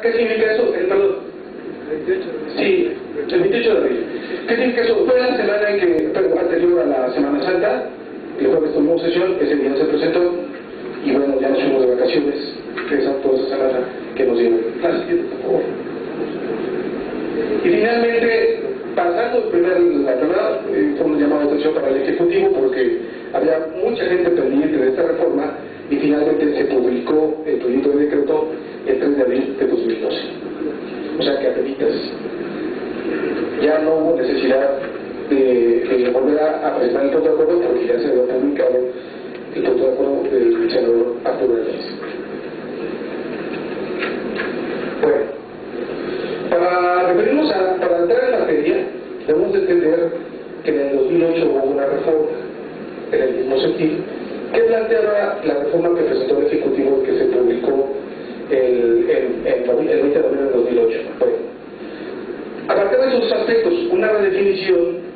significa eso? Perdón. Sí, el 28 de abril. ¿Qué significa eso? Fue la semana en que, anterior a la Semana Santa, el jueves tuvimos sesión, ese día se presentó, y bueno, ya nos fuimos de vacaciones, regresamos toda esa semana que nos dieron. La siguiente, por favor. Y finalmente, pasando la primera, fue un llamado de atención para el Ejecutivo porque había mucha gente pendiente de esta reforma y finalmente se publicó el proyecto de decreto el 3 de abril de 2012. O sea que apenitas. Ya no hubo necesidad de volver a presentar el punto de acuerdo porque ya se había publicado el punto de acuerdo del senador Arturo Hernández. Bueno, para entrar en materia, debemos de entender que en el 2008 hubo una reforma en el mismo sentido que planteaba la reforma que presentó el Ejecutivo que se publicó el 20 de noviembre de 2008. Bueno, abarcaba esos aspectos, una redefinición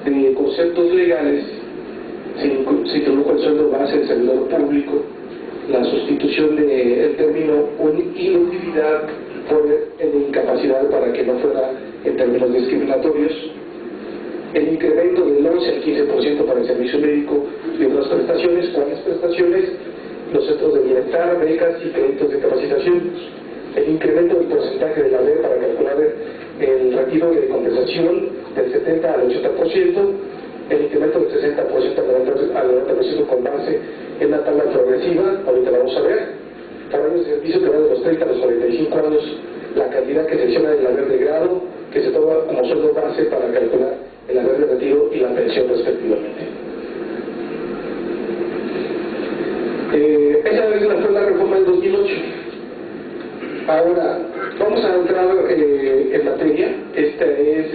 de conceptos legales, se introdujo el sueldo base del servidor público, la sustitución del término inutilidad por el de incapacidad para que no fuera en términos discriminatorios, el incremento del 11 al 15% para el servicio médico y otras prestaciones. ¿Cuáles prestaciones? Los centros de bienestar, becas y créditos de capacitación. El incremento del porcentaje de la ley para calcular el retiro de compensación del 70 al 80%, el incremento del 60% al 90% con base en una tabla progresiva, ahorita la vamos a ver. Para años de servicio que va de los 30 a los 45 años, la cantidad que se menciona del haber de grado, que se toma como sueldo base para calcular el haber de retiro y la pensión respectivamente. Esa fue la reforma del 2008. Ahora, vamos a entrar en materia. Esta es,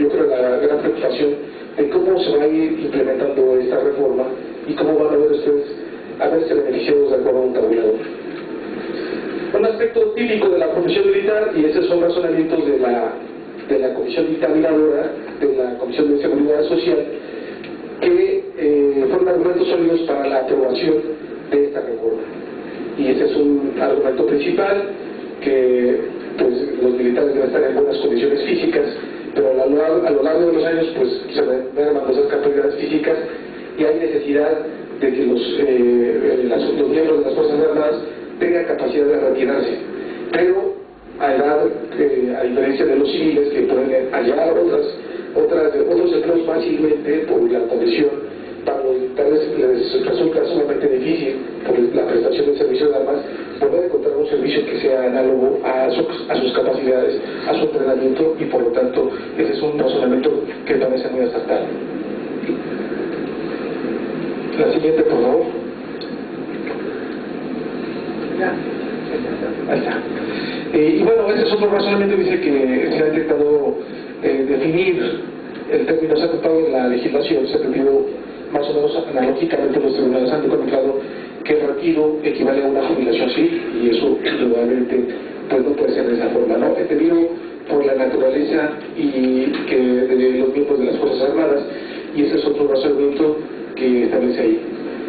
yo creo, la gran preocupación de cómo se va a ir implementando esta reforma y cómo van a ver ustedes a verse beneficiados de acuerdo a un tabulador. Un aspecto típico de la profesión militar, y esos son razonamientos de la Comisión Dictaminadora, de la Comisión de Seguridad Social, que fueron argumentos sólidos para la aprobación de esta reforma. Y ese es un argumento principal, que pues, los militares deben estar en buenas condiciones físicas, pero a lo largo de los años pues, se merman esas capacidades físicas y hay necesidad de que los miembros de las Fuerzas Armadas tengan capacidad de retirarse, pero a edad, a diferencia de los civiles que pueden hallar otros empleos fácilmente por la condición. Para los militares les resulta sumamente difícil por la prestación del servicio de armas poder encontrar un servicio que sea análogo a sus capacidades, a su entrenamiento, y por lo tanto ese es un razonamiento que parece muy acertado. La siguiente, por favor. Ahí está. Y bueno, ese es otro razonamiento. Dice que se ha intentado definir el término aceptado en la legislación, se ha entendido más o menos analógicamente. Los tribunales han contemplado que el retiro equivale a una jubilación civil, y eso indudablemente pues no puede ser de esa forma, ¿no? Entendido por la naturaleza y que de los miembros de las Fuerzas Armadas, y ese es otro razonamiento que establece ahí.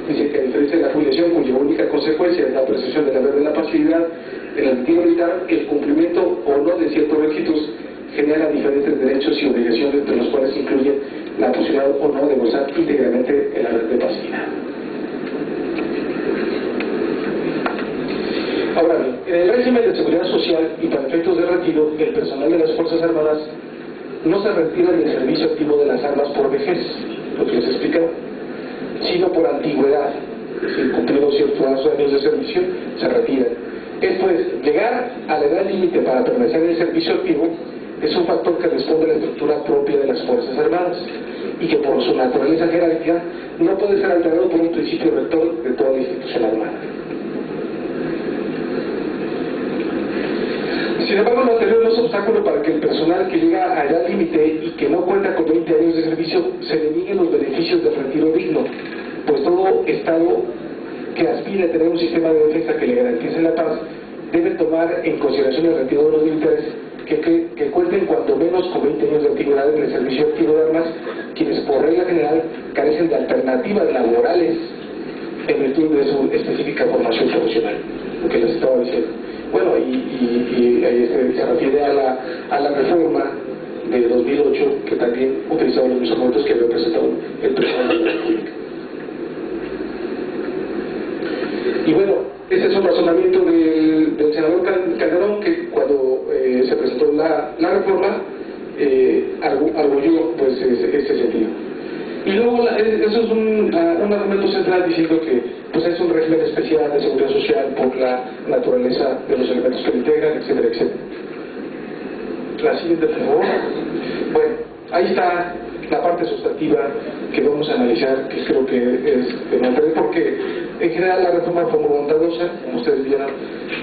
Dice que a diferencia de la jubilación, cuya única consecuencia es la apreciación del haber de la pasividad, en el retiro militar, el cumplimiento o no de ciertos requisitos genera diferentes derechos y obligaciones, entre los cuales incluyen la posibilidad o no de gozar íntegramente el haber de pasividad. Ahora bien, en el régimen de seguridad social y para efectos de retiro, el personal de las Fuerzas Armadas no se retira del servicio activo de las armas por vejez, lo que les explicaba, sino por antigüedad. Si cumplidos ciertos años de servicio, se retiran. Esto es, llegar a la edad límite para permanecer en el servicio activo es un factor que responde a la estructura propia de las Fuerzas Armadas y que por su naturaleza jerárquica no puede ser alterado por un principio rector de toda la institución armada. Sin embargo, lo anterior no es obstáculo para que el personal que llega a edad límite y que no cuenta con 20 años de servicio se le nieguen los beneficios del retiro digno, pues todo Estado que aspire a tener un sistema de defensa que le garantice la paz debe tomar en consideración el retiro de los militares que cuenten cuando menos con 20 años de antigüedad en el servicio activo de armas, quienes por regla general carecen de alternativas laborales en virtud de su específica formación profesional, lo que les estaba diciendo. Bueno, y ahí se refiere a la reforma de 2008, que también utilizaba los mismos argumentos que había presentado el presidente de la República. Y bueno, ese es un razonamiento del senador Calderón, que cuando se presentó la reforma, arguyó pues ese sentido. Y luego eso es un argumento central diciendo que pues es un régimen especial de seguridad social por la naturaleza de los elementos que lo integran, etcétera, etcétera. La siguiente, por favor. Bueno, ahí está la parte sustantiva que vamos a analizar, que creo que es de mantener, porque en general la reforma fue muy bondadosa, como ustedes vieron,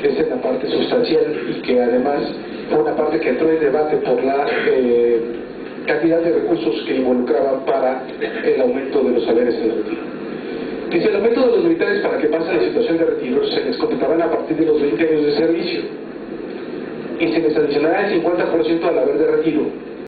es en la parte sustancial, y que además fue una parte que entró en debate por la cantidad de recursos que involucraban para el aumento de los salarios en el retiro. Dice, el aumento de los militares para que pasen la situación de retiro se les completarán a partir de los 20 años de servicio y se les adicionará el 50% al haber de retiro